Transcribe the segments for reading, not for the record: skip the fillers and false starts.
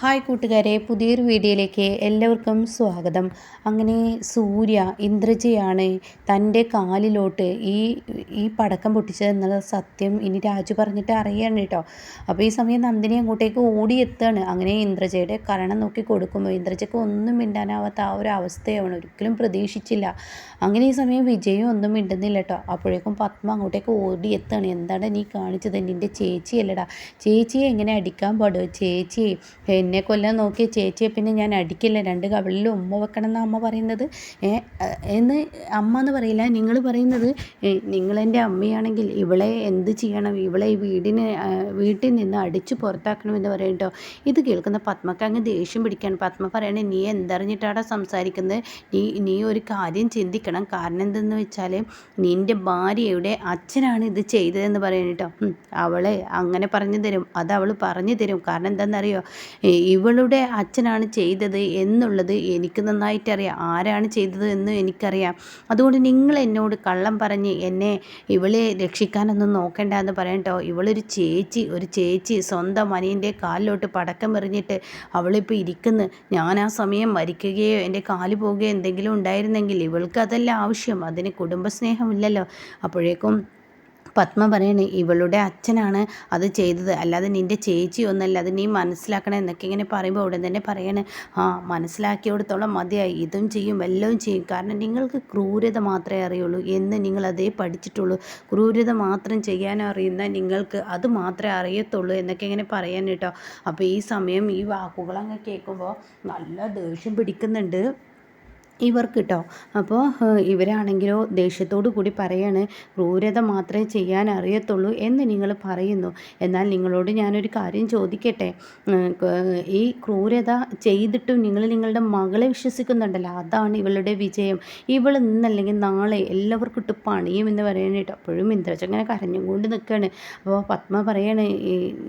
Hi കൂട്ടുകാരെ, പുതിയൊരു വീഡിയോയിലേക്ക് എല്ലാവർക്കും സ്വാഗതം. അങ്ങനെ സൂര്യ ഇന്ദ്രജയാണ് തൻ്റെ കാലിലോട്ട് ഈ പടക്കം പൊട്ടിച്ചതെന്നുള്ള സത്യം ഇനി രാജു പറഞ്ഞിട്ട് അറിയാണ് കേട്ടോ. അപ്പോൾ ഈ സമയം നന്ദിനി അങ്ങോട്ടേക്ക് ഓടിയെത്താണ്. അങ്ങനെ ഇന്ദ്രജയുടെ കരണം നോക്കി കൊടുക്കുമ്പോൾ ഇന്ദ്രജയ്ക്ക് ഒന്നും മിണ്ടാനാവാത്ത ആ ഒരു അവസ്ഥയാണ്, ഒരിക്കലും പ്രതീക്ഷിച്ചില്ല. അങ്ങനെ ഈ സമയം വിജയും ഒന്നും മിണ്ടുന്നില്ല കേട്ടോ. അപ്പോഴേക്കും പത്മ അങ്ങോട്ടേക്ക് ഓടിയെത്താണ്. എന്താണ് നീ കാണിച്ചത്? നിൻ്റെ ചേച്ചിയല്ലടാ, ചേച്ചിയെ എങ്ങനെ അടിക്കാൻ പാടുമോ? ചേച്ചി എന്നെ കൊല്ലാൻ നോക്കിയ ചേച്ചിയെ പിന്നെ ഞാൻ അടിക്കില്ല, രണ്ട് കവിളിൽ ഉമ്മ വെക്കണം എന്നാണ് അമ്മ പറയുന്നത്. എന്ന് അമ്മ എന്ന് പറയില്ല, നിങ്ങൾ പറയുന്നത്. നിങ്ങളെൻ്റെ അമ്മയാണെങ്കിൽ ഇവളെ എന്ത് ചെയ്യണം? ഇവളെ ഈ വീട്ടിൽ നിന്ന് അടിച്ചു പുറത്താക്കണമെന്ന് പറയും കേട്ടോ. ഇത് കേൾക്കുന്ന പത്മക്ക് അങ്ങ് ദേഷ്യം പിടിക്കുകയാണ്. പത്മ പറയണേ, നീ എന്തറിഞ്ഞിട്ടാണ് സംസാരിക്കുന്നത്? നീ ഒരു കാര്യം ചിന്തിക്കണം. കാരണം എന്തെന്ന് വെച്ചാൽ നിൻ്റെ ഭാര്യയുടെ അച്ഛനാണ് ഇത് ചെയ്തതെന്ന് പറയണം കേട്ടോ. അവളെ അങ്ങനെ പറഞ്ഞു തരും, അത് അവൾ പറഞ്ഞു തരും. കാരണം എന്താണെന്നറിയോ, ഇവളുടെ അച്ഛനാണ് ചെയ്തത് എന്നുള്ളത് എനിക്ക് നന്നായിട്ടറിയാം. ആരാണ് ചെയ്തത് എന്ന് എനിക്കറിയാം. അതുകൊണ്ട് നിങ്ങൾ എന്നോട് കള്ളം പറഞ്ഞ് എന്നെ ഇവളെ രക്ഷിക്കാനൊന്നും നോക്കേണ്ട എന്ന് പറയട്ടോ. ഇവളൊരു ചേച്ചി സ്വന്തം അനിയൻ്റെ കാലിലോട്ട് പടക്കം എറിഞ്ഞിട്ട് അവളിപ്പോൾ ഇരിക്കുന്നു. ഞാൻ ആ സമയം മരിക്കുകയോ എൻ്റെ കാല് പോവുകയോ എന്തെങ്കിലും ഉണ്ടായിരുന്നെങ്കിൽ ഇവൾക്ക് അതല്ല ആവശ്യം, അതിന് കുടുംബസ്നേഹമില്ലല്ലോ. അപ്പോഴേക്കും പത്മ പറയണേ, ഇവളുടെ അച്ഛനാണ് അത് ചെയ്തത്, അല്ലാതെ നിൻ്റെ ചേച്ചി ഒന്നല്ല, അത് നീ മനസ്സിലാക്കണം എന്നൊക്കെ ഇങ്ങനെ പറയുമ്പോൾ ഉടൻ തന്നെ പറയണേ, മനസ്സിലാക്കിയോടത്തോളം മതിയായി, ഇതും ചെയ്യും എല്ലാം ചെയ്യും. കാരണം നിങ്ങൾക്ക് ക്രൂരത മാത്രമേ അറിയുള്ളൂ എന്ന് നിങ്ങൾ അതേ പഠിച്ചിട്ടുള്ളൂ. ക്രൂരത മാത്രം ചെയ്യാനറിയുന്ന നിങ്ങൾക്ക് അത് മാത്രമേ അറിയത്തുള്ളൂ എന്നൊക്കെ ഇങ്ങനെ പറയാൻ കേട്ടോ. അപ്പോൾ ഈ സമയം ഈ വാക്കുകൾ അങ്ങ് കേൾക്കുമ്പോൾ നല്ല ദേഷ്യം പിടിക്കുന്നുണ്ട് ഇവർക്ക് കേട്ടോ. അപ്പോൾ ഇവരാണെങ്കിലോ ദേഷ്യത്തോടു കൂടി പറയാണ്, ക്രൂരത മാത്രമേ ചെയ്യാൻ അറിയത്തുള്ളൂ എന്ന് നിങ്ങൾ പറയുന്നു. എന്നാൽ നിങ്ങളോട് ഞാനൊരു കാര്യം ചോദിക്കട്ടെ. ഈ ക്രൂരത ചെയ്തിട്ടും നിങ്ങൾ നിങ്ങളുടെ മകളെ വിശ്വസിക്കുന്നുണ്ടല്ലോ, അതാണ് ഇവളുടെ വിജയം. ഇവൾ ഇന്നല്ലെങ്കിൽ നാളെ എല്ലാവർക്കും ഇട്ട് പണിയും എന്ന് പറയണേ കേട്ടോ. അപ്പോഴും ഇന്ദ്രജ ഇങ്ങനെ കരഞ്ഞും കൊണ്ട് നിൽക്കുകയാണ്. അപ്പോൾ പത്മ പറയണേ,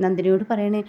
നന്ദിനിയോട് പറയണേ,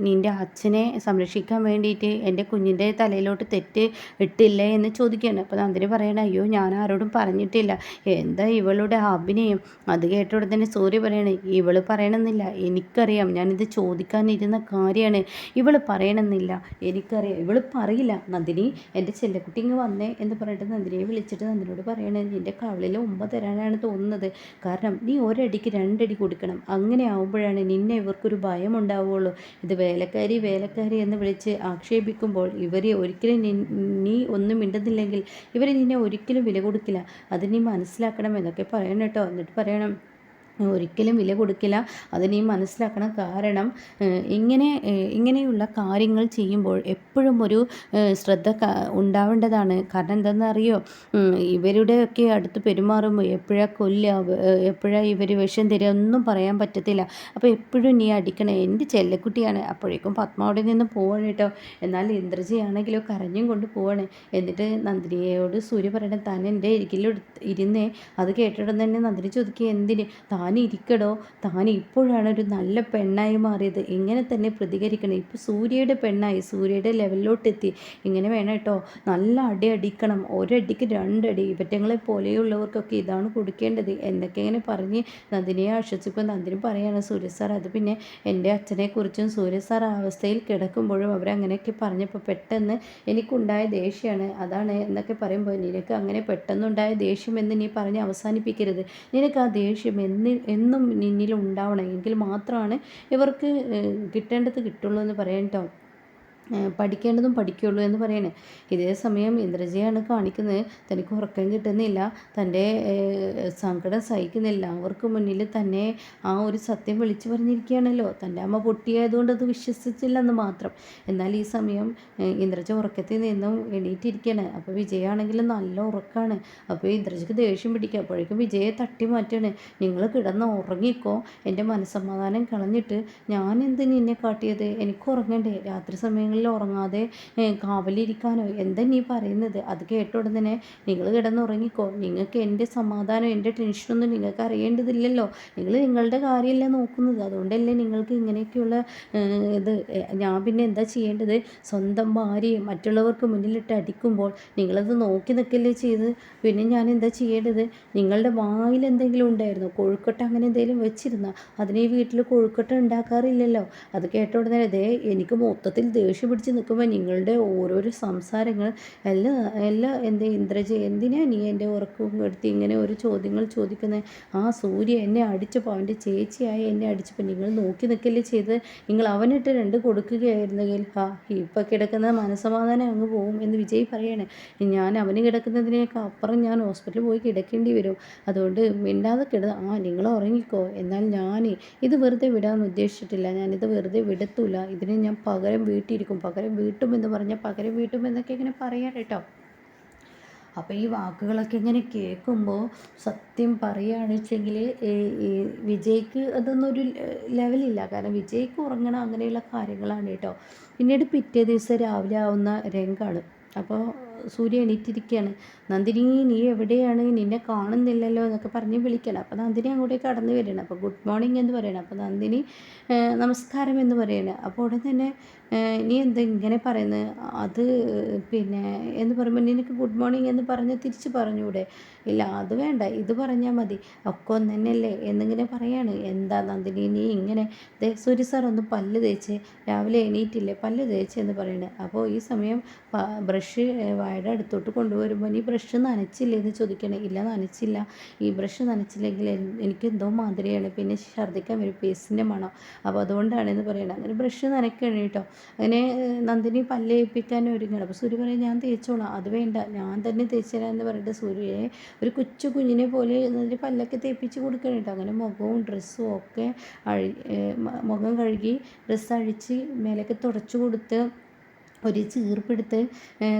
നിൻ്റെ അച്ഛനെ സംരക്ഷിക്കാൻ വേണ്ടിയിട്ട് എൻ്റെ കുഞ്ഞിൻ്റെ തലയിലോട്ട് തെറ്റ് ഇട്ടില്ല എന്ന് ചോദിക്കുകയാണ്. അപ്പോൾ നന്ദിനി പറയണേ, അയ്യോ ഞാൻ ആരോടും പറഞ്ഞിട്ടില്ല, എന്താ ഇവളുടെ അഭിനയം? അത് കേട്ടോടെ തന്നെ സൂര്യ പറയണേ, ഇവള് പറയണമെന്നില്ല, എനിക്കറിയാം, ഞാനിത് ചോദിക്കാനിരുന്ന കാര്യമാണ്. ഇവള് പറയണമെന്നില്ല, എനിക്കറിയാം, ഇവള് പറയില്ല. നന്ദിനി, എൻ്റെ ചെല്ലക്കുട്ടി ഇങ്ങ് വന്നേ എന്ന് പറഞ്ഞിട്ട് നന്ദിനിയെ വിളിച്ചിട്ട് നന്ദിനിയോട് പറയണേ, നിൻ്റെ കവളിൽ ഉമ്മ തരാനാണ് തോന്നുന്നത്. കാരണം നീ ഒരടിക്ക് രണ്ടടി കൊടുക്കണം, അങ്ങനെ ആവുമ്പോഴാണ് നിന്നെ ഇവർക്കൊരു ഭയം ഉണ്ടാവുകയുള്ളൂ. ഇത് വേലക്കാരി എന്ന് വിളിച്ച് ആക്ഷേപിക്കുമ്പോൾ ഇവരെ ഒരിക്കലും നീ ഒന്നും മിണ്ടുന്നില്ലെങ്കിൽ ഇവർ നിന്നെ ഒരിക്കലും വില കൊടുക്കില്ല, അത് നീ മനസ്സിലാക്കണം എന്നൊക്കെ പറയണം കേട്ടോ. എന്നിട്ട് പറയണം, ഒരിക്കലും വില കൊടുക്കില്ല, അത് നീ മനസ്സിലാക്കണം. കാരണം ഇങ്ങനെയുള്ള കാര്യങ്ങൾ ചെയ്യുമ്പോൾ എപ്പോഴും ഒരു ശ്രദ്ധ ഉണ്ടാവേണ്ടതാണ്. കാരണം എന്താണെന്ന് അറിയോ, ഇവരുടെയൊക്കെ അടുത്ത് പെരുമാറുമ്പോൾ എപ്പോഴാണ് കൊല്ലുക, എപ്പോഴാണ് ഇവർ വിഷം തരിക ഒന്നും പറയാൻ പറ്റത്തില്ല. അപ്പോൾ എപ്പോഴും നീ അടിക്കണേ, എൻ്റെ ചെല്ലക്കുട്ടിയാണ്. അപ്പോഴേക്കും പത്മ അവിടെ നിന്ന് പോവാണ് കേട്ടോ. എന്നാൽ ഇന്ദ്രജിയാണെങ്കിലോ കരഞ്ഞും കൊണ്ട് പോവാണ്. എന്നിട്ട് നന്ദിനിയോട് സൂര്യ പറയണേ, താൻ എൻ്റെ ഇരുന്നേ. അത് കേട്ടിട്ട് തന്നെ നന്ദിനി ചോദിക്കുക, എന്തിന്? താൻ ഇരിക്കടോ, താൻ ഇപ്പോഴാണ് ഒരു നല്ല പെണ്ണായി മാറിയത്, ഇങ്ങനെ തന്നെ പ്രതികരിക്കണം. ഇപ്പോൾ സൂര്യയുടെ പെണ്ണായി, സൂര്യയുടെ ലെവലിലോട്ടെത്തി, ഇങ്ങനെ വേണം കേട്ടോ. നല്ല അടി അടിക്കണം, ഒരടിക്ക് രണ്ടടി, ഇവറ്റങ്ങളെ പോലെയുള്ളവർക്കൊക്കെ ഇതാണ് കൊടുക്കേണ്ടത് എന്നൊക്കെ ഇങ്ങനെ പറഞ്ഞ് നന്ദിനിയെ ആശ്വസിപ്പോൾ നന്ദിനി പറയാണ്, സൂര്യ സാർ അത് പിന്നെ എൻ്റെ അച്ഛനെക്കുറിച്ചും സൂര്യ സാർ ആ അവസ്ഥയിൽ കിടക്കുമ്പോഴും അവരങ്ങനെയൊക്കെ പറഞ്ഞപ്പോൾ പെട്ടെന്ന് എനിക്കുണ്ടായ ദേഷ്യമാണ്, അതാണ് എന്നൊക്കെ പറയുമ്പോൾ, നിനക്ക് അങ്ങനെ പെട്ടെന്നുണ്ടായ ദേഷ്യം എന്ന് നീ പറഞ്ഞ് അവസാനിപ്പിക്കരുത്. നിനക്ക് ആ ദേഷ്യം എന്നും നിന്നിൽ ഉണ്ടാവണം, എങ്കിൽ മാത്രമാണ് ഇവർക്ക് കിട്ടേണ്ടത് കിട്ടുള്ളൂ എന്ന് പറയാൻ കേട്ടോ. പഠിക്കേണ്ടതും പഠിക്കുള്ളൂ എന്ന് പറയണേ. ഇതേ സമയം ഇന്ദ്രജയാണ് കാണിക്കുന്നത്, തനിക്ക് ഉറക്കം കിട്ടുന്നില്ല, തൻ്റെ സങ്കടം സഹിക്കുന്നില്ല. അവർക്ക് മുന്നിൽ തന്നെ ആ ഒരു സത്യം വിളിച്ചു പറഞ്ഞിരിക്കുകയാണല്ലോ. തൻ്റെ അമ്മ പൊട്ടിയായതുകൊണ്ട് അത് വിശ്വസിച്ചില്ലെന്ന് മാത്രം. എന്നാൽ ഈ സമയം ഇന്ദ്രജ ഉറക്കത്തിൽ നിന്നും എണീറ്റിരിക്കുകയാണ്. അപ്പോൾ വിജയാണെങ്കിലും നല്ല ഉറക്കമാണ്. അപ്പോൾ ഇന്ദ്രജയ്ക്ക് ദേഷ്യം പിടിക്കുക. അപ്പോഴേക്കും വിജയെ തട്ടി മാറ്റുകയാണ്, നിങ്ങൾ കിടന്ന് ഉറങ്ങിക്കോ, എൻ്റെ മനസ്സമാധാനം കളഞ്ഞിട്ട് ഞാൻ എന്ത് നിന്നെ കാട്ടിയത്? എനിക്ക് ഉറങ്ങണ്ടേ? രാത്രി സമയങ്ങളിൽ രാത്രികളിൽ ഉറങ്ങാതെ കാവലിരിക്കാനോ എന്താ നീ പറയുന്നത്? അത് കേട്ട ഉടൻ തന്നെ നിങ്ങൾ കിടന്നുറങ്ങിക്കോ, നിങ്ങൾക്ക് എൻ്റെ സമാധാനം എൻ്റെ ടെൻഷനൊന്നും നിങ്ങൾക്ക് അറിയേണ്ടതില്ലല്ലോ, നിങ്ങൾ നിങ്ങളുടെ കാര്യമല്ല നോക്കുന്നത്, അതുകൊണ്ടല്ലേ നിങ്ങൾക്ക് ഇങ്ങനെയൊക്കെയുള്ള ഇത്. ഞാൻ പിന്നെ എന്താ ചെയ്യേണ്ടത്? സ്വന്തം ഭാര്യയെ മറ്റുള്ളവർക്ക് മുന്നിലിട്ട് അടിക്കുമ്പോൾ നിങ്ങളത് നോക്കി നിൽക്കല്ലേ ചെയ്ത്, പിന്നെ ഞാൻ എന്താ ചെയ്യേണ്ടത്? നിങ്ങളുടെ വായിൽ എന്തെങ്കിലും ഉണ്ടായിരുന്നോ? കൊഴുക്കട്ട അങ്ങനെ എന്തെങ്കിലും വെച്ചിരുന്ന? അതിന് ഈ വീട്ടിൽ കൊഴുക്കട്ട ഉണ്ടാക്കാറില്ലല്ലോ. അത് കേട്ട ഉടനെ ദേ എനിക്ക് മൊത്തത്തിൽ ദേഷ്യം പിടിച്ച് നിൽക്കുമ്പോൾ നിങ്ങളുടെ ഓരോരോ സംസാരങ്ങൾ എല്ലാം എല്ലാം എൻ്റെ ഇന്ദ്രജ, എന്തിനാ നീ എൻ്റെ ഉറക്കവും കെടുത്തി ഇങ്ങനെ ഒരു ചോദ്യങ്ങൾ ചോദിക്കുന്നത്? ആ സൂര്യ എന്നെ അടിച്ചപ്പോൾ, അവൻ്റെ ചേച്ചിയായി എന്നെ അടിച്ചപ്പോൾ നിങ്ങൾ നോക്കി നിൽക്കല്ലേ ചെയ്ത്? നിങ്ങൾ അവനിട്ട് രണ്ട് കൊടുക്കുകയായിരുന്നെങ്കിൽ ഇപ്പം കിടക്കുന്ന മനസമാധാനം അങ്ങ് പോവും എന്ന് വിജയ് പറയാണ്. ഞാൻ അവന് കിടക്കുന്നതിനേക്കാൾ അപ്പുറം ഞാൻ ഹോസ്പിറ്റലിൽ പോയി കിടക്കേണ്ടി വരും, അതുകൊണ്ട് മിണ്ടാതെ നിങ്ങൾ ഉറങ്ങിക്കോ. എന്നാൽ ഞാൻ ഇത് വെറുതെ വിടാൻ ഉദ്ദേശിച്ചിട്ടില്ല, ഞാനിത് വെറുതെ വിടത്തൂല, ഇതിന് ഞാൻ പകരം വീട്ടിയിരിക്കും, പകരം വീട്ടുമെന്ന് പറഞ്ഞാൽ പകരം വീട്ടുമെന്നൊക്കെ ഇങ്ങനെ പറയാം കേട്ടോ. അപ്പോൾ ഈ വാക്കുകളൊക്കെ ഇങ്ങനെ കേൾക്കുമ്പോൾ സത്യം പറയുകയാണെന്ന് വെച്ചെങ്കിൽ ഈ വിജയ്ക്ക് അതൊന്നും ഒരു ലെവലില്ല, കാരണം വിജയ്ക്ക് ഉറങ്ങണം അങ്ങനെയുള്ള കാര്യങ്ങളാണ് കേട്ടോ. പിന്നീട് പിറ്റേ ദിവസം രാവിലെ ആവുന്ന രംഗാണ്. അപ്പോൾ സൂര്യ എണീറ്റിരിക്കുകയാണ്. നന്ദിനി, നീ എവിടെയാണ്? നിന്നെ കാണുന്നില്ലല്ലോ എന്നൊക്കെ പറഞ്ഞ് വിളിക്കണം. അപ്പോൾ നന്ദിനി അങ്ങോട്ടേക്ക് കടന്നു വരികയാണ്. അപ്പോൾ ഗുഡ് മോർണിംഗ് എന്ന് പറയണം. അപ്പോൾ നന്ദിനി നമസ്കാരം എന്ന് പറയണം. അപ്പോൾ ഉടൻ തന്നെ നീ എന്താ ഇങ്ങനെ പറയുന്നത്? അത് പിന്നെ എന്ന് പറയുമ്പോൾ നിനക്ക് ഗുഡ് മോർണിംഗ് എന്ന് പറഞ്ഞ് തിരിച്ച് പറഞ്ഞൂടെ? ഇല്ല അത് വേണ്ട, ഇത് പറഞ്ഞാൽ മതി, ഒക്കെ ഒന്ന് തന്നെയല്ലേ എന്നിങ്ങനെ പറയാണ്. എന്താ നന്ദിനി നീ ഇങ്ങനെ? സൂര്യ സാർ ഒന്ന് പല്ല് തേച്ച്, രാവിലെ എണീറ്റില്ലേ, പല്ല് തേച്ച് എന്ന് പറയുന്നത്. അപ്പോൾ ഈ സമയം ബ്രഷ് വായുടെ അടുത്തോട്ട് കൊണ്ടുവരുമ്പോൾ നീ ബ്രഷ് നനച്ചില്ലേ എന്ന് ചോദിക്കണേ. ഇല്ല നനച്ചില്ല, ഈ ബ്രഷ് നനച്ചില്ലെങ്കിൽ എനിക്ക് എന്തോ മാതിരിയാണ്, പിന്നെ ഛർദ്ദിക്കാൻ വരും, പേസ്റ്റിൻ്റെ മണം, അപ്പോൾ അതുകൊണ്ടാണെന്ന് പറയണം. അങ്ങനെ ബ്രഷ് നനയ്ക്കണം കേട്ടോ. അങ്ങനെ നന്ദിനി പല്ല് ഏൽപ്പിക്കാൻ ഒരുങ്ങണം. അപ്പോൾ സൂര്യ പറയും ഞാൻ തേച്ചോളാം. അത് വേണ്ട, ഞാൻ തന്നെ തേച്ച് തരാം എന്ന് പറഞ്ഞിട്ട് സൂര്യയെ ഒരു കൊച്ചു കുഞ്ഞിനെ പോലെ അതിൻ്റെ പല്ലൊക്കെ തേപ്പിച്ച് കൊടുക്കണം കേട്ടോ. അങ്ങനെ മുഖവും ഡ്രസ്സും ഒക്കെ മുഖം കഴുകി ഡ്രസ്സ് അഴിച്ച് മേലൊക്കെ തുടച്ചു കൊടുത്ത് ഒരു ചീർപ്പെടുത്ത്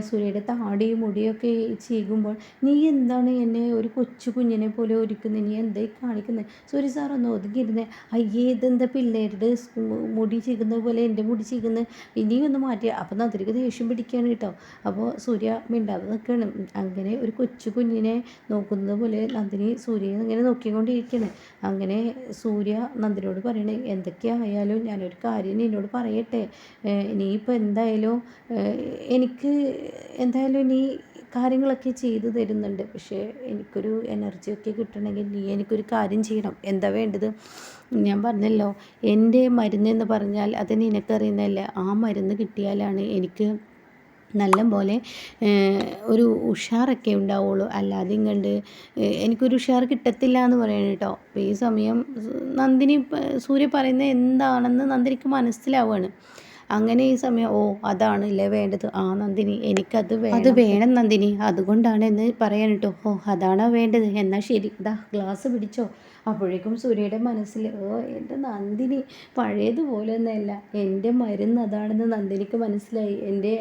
സൂര്യയുടെ താടിയും മുടിയൊക്കെ ചീകുമ്പോൾ നീ എന്താണ് എന്നെ ഒരു കൊച്ചു കുഞ്ഞിനെ പോലെ ഒരുക്കുന്നത്? നീ എന്തായി കാണിക്കുന്നത്? സൂര്യ സാർ ഒന്ന് ഒതുങ്ങിയിരുന്നേ. അയ്യേ ഇതെന്താ പിള്ളേരുടെ മുടി ചീകുന്നത് പോലെ എൻ്റെ മുടി ചീകുന്നത്, ഇനിയൊന്ന് മാറ്റിയ. അപ്പം നന്ദിനിക്ക് ദേഷ്യം പിടിക്കുകയാണ് കേട്ടോ. അപ്പോൾ സൂര്യ മിണ്ടാതെ നിൽക്കുകയാണ്. അങ്ങനെ ഒരു കൊച്ചു കുഞ്ഞിനെ നോക്കുന്നത് പോലെ നന്ദിനി സൂര്യയെ ഇങ്ങനെ നോക്കിക്കൊണ്ടിരിക്കുകയാണ്. അങ്ങനെ സൂര്യ നന്ദിനിയോട് പറയണേ, എന്തൊക്കെയായാലും ഞാനൊരു കാര്യം നിന്നോട് പറയട്ടെ, നീയിപ്പോൾ എന്തായാലും എനിക്ക് എന്തായാലും നീ കാര്യങ്ങളൊക്കെ ചെയ്തു തരുന്നുണ്ട്, പക്ഷേ എനിക്കൊരു എനർജിയൊക്കെ കിട്ടണമെങ്കിൽ നീ എനിക്കൊരു കാര്യം ചെയ്യണം. എന്താ വേണ്ടത്? ഞാൻ പറഞ്ഞല്ലോ, എൻ്റെ മരുന്നെന്ന് പറഞ്ഞാൽ അത് നിനക്കറിയുന്നതല്ലേ, ആ മരുന്ന് കിട്ടിയാലാണ് എനിക്ക് നല്ല പോലെ ഒരു ഉഷാറൊക്കെ ഉണ്ടാവുള്ളൂ, അല്ലാതെ ഇങ്ങണ്ട് എനിക്കൊരു ഉഷാർ കിട്ടത്തില്ല എന്ന് പറയണം കേട്ടോ. അപ്പോൾ ഈ സമയം നന്ദിനി സൂര്യ പറയുന്നത് എന്താണെന്ന് നന്ദിനിക്ക് മനസ്സിലാവുകയാണ്. അങ്ങനെ ഈ സമയം അതാണല്ലേ വേണ്ടത്, നന്ദിനി എനിക്കത് അത് വേണം നന്ദിനി, അതുകൊണ്ടാണ് എന്ന് പറയാൻ കേട്ടോ. അതാണോ വേണ്ടത്? എന്നാൽ ശരി, ഗ്ലാസ് പിടിച്ചോ. അപ്പോഴേക്കും സൂര്യയുടെ മനസ്സിൽ എൻ്റെ നന്ദിനി പഴയതുപോലെ ഒന്നല്ല, എൻ്റെ മരുന്ന് അതാണെന്ന് നന്ദിനിക്ക് മനസ്സിലായി, എൻ്റെ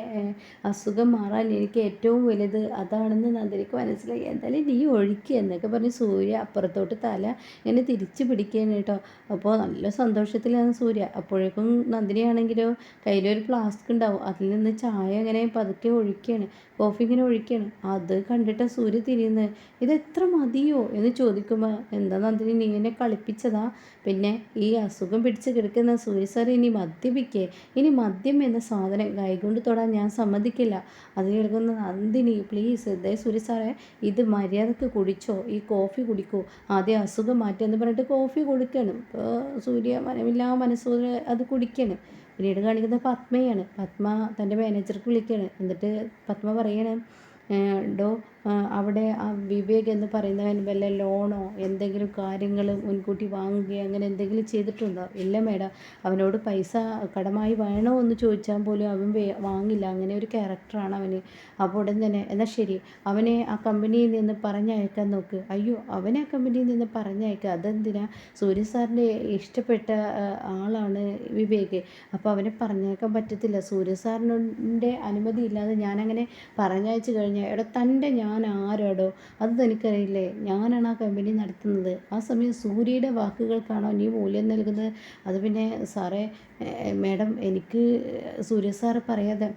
അസുഖം മാറാൻ എനിക്ക് ഏറ്റവും വലുത് അതാണെന്ന് നന്ദിനിക്ക് മനസ്സിലായി. എന്തായാലും നീ ഒഴിക്കുക എന്നൊക്കെ പറഞ്ഞ് സൂര്യ അപ്പുറത്തോട്ട് തല ഇങ്ങനെ തിരിച്ച് പിടിക്കുകയാണ് കേട്ടോ. അപ്പോൾ നല്ല സന്തോഷത്തിലാണ് സൂര്യ. അപ്പോഴേക്കും നന്ദിനിയാണെങ്കിലോ കയ്യിലൊരു ഫ്ലാസ്ക് ഉണ്ടാവും, അതിൽ നിന്ന് ചായ ഇങ്ങനെ പതുക്കെ ഒഴിക്കുകയാണ്, കോഫി ഇങ്ങനെ ഒഴിക്കുകയാണ്. അത് കണ്ടിട്ട് സൂര്യ തിരിയുന്നത്. ഇതെത്ര മതിയോ എന്ന് ചോദിക്കുമ്പോൾ എന്താ നന്ദിനി നീ ഇങ്ങനെ കളിപ്പിച്ചതാ? പിന്നെ ഈ അസുഖം പിടിച്ച് കിടക്കുന്ന സൂര്യ സാർ ഇനി മദ്യപിക്കേ? ഇനി മദ്യം എന്ന സാധനം കൈകൊണ്ട് തൊടാൻ ഞാൻ സമ്മതിക്കില്ല. അത് കേൾക്കുന്ന നന്ദിനി പ്ലീസ് സൂര്യ സാറേ ഇത് മര്യാദക്ക് കുടിച്ചോ, ഈ കോഫി കുടിക്കൂ, ആദ്യം അസുഖം മാറ്റുമെന്ന് പറഞ്ഞിട്ട് കോഫി കൊടുക്കണം. ഇപ്പോൾ സൂര്യ മനസ്സോടെ അത് കുടിക്കണം. പിന്നീട് കാണിക്കുന്നത് പത്മയാണ്. പത്മ തൻ്റെ മാനേജർക്ക് വിളിക്കുകയാണ്. എന്നിട്ട് പത്മ പറയണേ, ഡോ അവിടെ ആ വിവേക് എന്ന് പറയുന്നവൻ വല്ല ലോണോ എന്തെങ്കിലും കാര്യങ്ങൾ മുൻകൂട്ടി വാങ്ങുകയോ അങ്ങനെ എന്തെങ്കിലും ചെയ്തിട്ടുണ്ടോ? ഇല്ല മേഡം, അവനോട് പൈസ കടമായി വേണോ എന്ന് ചോദിച്ചാൽ പോലും അവൻ വാങ്ങില്ല, അങ്ങനെ ഒരു ക്യാരക്ടറാണ് അവന്. അപ്പോൾ ഉടൻ തന്നെ എന്നാൽ ശരി അവനെ ആ കമ്പനിയിൽ നിന്ന് പറഞ്ഞയക്കാൻ നോക്ക്. അയ്യോ അവനെ ആ കമ്പനിയിൽ നിന്ന് പറഞ്ഞയക്കുക, അതെന്തിനാ? സൂര്യ സാറിൻ്റെ ഇഷ്ടപ്പെട്ട ആളാണ് വിവേക്, അപ്പോൾ അവനെ പറഞ്ഞയക്കാൻ പറ്റത്തില്ല, സൂര്യ സാറിൻ്റെ അനുമതി ഇല്ലാതെ ഞാനങ്ങനെ പറഞ്ഞയച്ചു കഴിഞ്ഞാൽ തൻ്റെ ഞാൻ ആരാടോ? അത് തനിക്കറിയില്ലേ? ഞാനാണ് ആ കമ്പനി നടത്തുന്നത്. ആ സമയം സൂര്യയുടെ വാക്കുകൾക്കാണോ നീ മൂല്യം നൽകുന്നത്? അത് പിന്നെ സാറേ, മാഡം, എനിക്ക് സൂര്യ സാറ് പറയാതെ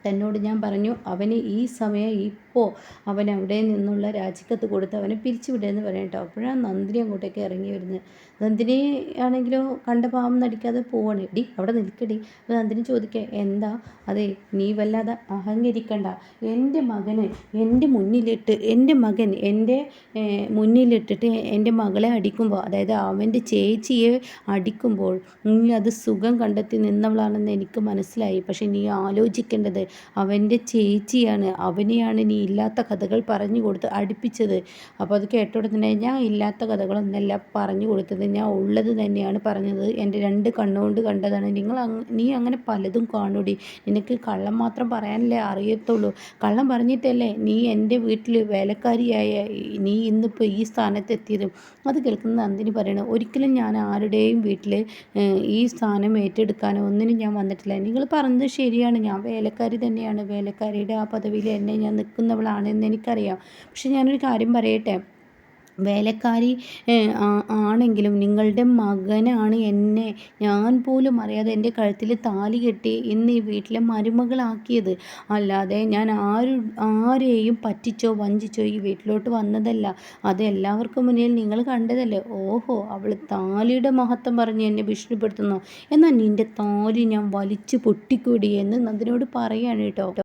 തന്നോട് ഞാൻ പറഞ്ഞു അവന് ഈ സമയം ഇപ്പോൾ അവൻ അവിടെ നിന്നുള്ള രാജിക്കത്ത് കൊടുത്ത് അവനെ പിരിച്ചുവിടുമെന്ന് പറയാം കേട്ടോ. അപ്പോഴാണ് നന്ദിനി അങ്ങോട്ടേക്ക് ഇറങ്ങി വരുന്നത്. നന്ദിനി ആണെങ്കിലോ കണ്ട പാവം നടിക്കാതെ പോവാണ്. ഡി അവിടെ നിൽക്കടി. അപ്പോൾ നന്ദിനി ചോദിക്കുക, എന്താ? അതെ, നീ വല്ലാതെ അഹങ്കരിക്കണ്ട. എൻ്റെ മകന് എൻ്റെ മകൻ എൻ്റെ മുന്നിലിട്ടിട്ട് എൻ്റെ മകളെ അടിക്കുമ്പോൾ, അതായത് അവൻ്റെ ചേച്ചിയെ അടിക്കുമ്പോൾ നീ അത് സുഖം കണ്ടെത്തി നിന്നവളാണെന്ന് എനിക്ക് മനസ്സിലായി. പക്ഷെ നീ ആലോചിക്കേണ്ടത് അവൻ്റെ ചേച്ചിയാണ്. അവനെയാണ് നീ ഇല്ലാത്ത കഥകൾ പറഞ്ഞു കൊടുത്ത് അടുപ്പിച്ചത്. അപ്പോൾ അത് കേട്ടോടെ തന്നെ, ഞാൻ ഇല്ലാത്ത കഥകളൊന്നല്ല പറഞ്ഞു കൊടുത്തത്, ഞാൻ ഉള്ളത് തന്നെയാണ് പറഞ്ഞത്. എൻ്റെ 2 കണ്ണുകൊണ്ട് കണ്ടതാണ്. നീ അങ്ങനെ പലതും കാണൂടി. നിനക്ക് കള്ളം മാത്രം പറയാനല്ലേ അറിയത്തുള്ളൂ. കള്ളം പറഞ്ഞിട്ടല്ലേ നീ എൻ്റെ വീട്ടിൽ വേലക്കാരിയായ നീ ഇന്നിപ്പോൾ ഈ സ്ഥാനത്തെത്തിയത്. അത് കേൾക്കുന്ന നന്ദിനി പറയണം, ഒരിക്കലും ഞാൻ ആരുടെയും വീട്ടിൽ ഈ സ്ഥാനം ഏറ്റെടുക്കാനോ ഒന്നിനും ഞാൻ വന്നിട്ടില്ല. നിങ്ങൾ പറഞ്ഞത് ശരിയാണ്, ഞാൻ വേലക്കാരി തന്നെയാണ്. വേലക്കാരിയുടെ ആ പദവിയിൽ എന്നെ ഞാൻ നിൽക്കുന്നവളാണെന്ന് എനിക്കറിയാം. പക്ഷെ ഞാനൊരു കാര്യം പറയട്ടെ, വേലക്കാരി ആണെങ്കിലും നിങ്ങളുടെ മകനാണ് എന്നെ ഞാൻ പോലും അറിയാതെ എൻ്റെ കഴുത്തിൽ താലി കെട്ടി ഇന്ന് ഈ വീട്ടിലെ മരുമകളാക്കിയത്. അല്ലാതെ ഞാൻ ആരെയും പറ്റിച്ചോ വഞ്ചിച്ചോ ഈ വീട്ടിലോട്ട് വന്നതല്ല. അത് എല്ലാവർക്കും മുന്നിൽ നിങ്ങൾ കണ്ടതല്ലേ. ഓഹോ, അവൾ താലിയുടെ മഹത്വം പറഞ്ഞ് എന്നെ ഭീഷണിപ്പെടുത്തുന്നു. എന്നാൽ നിൻ്റെ താലി ഞാൻ വലിച്ചു പൊട്ടിക്കൂടി എന്ന് നന്ദിനോട് പറയാണ് കേട്ടോ.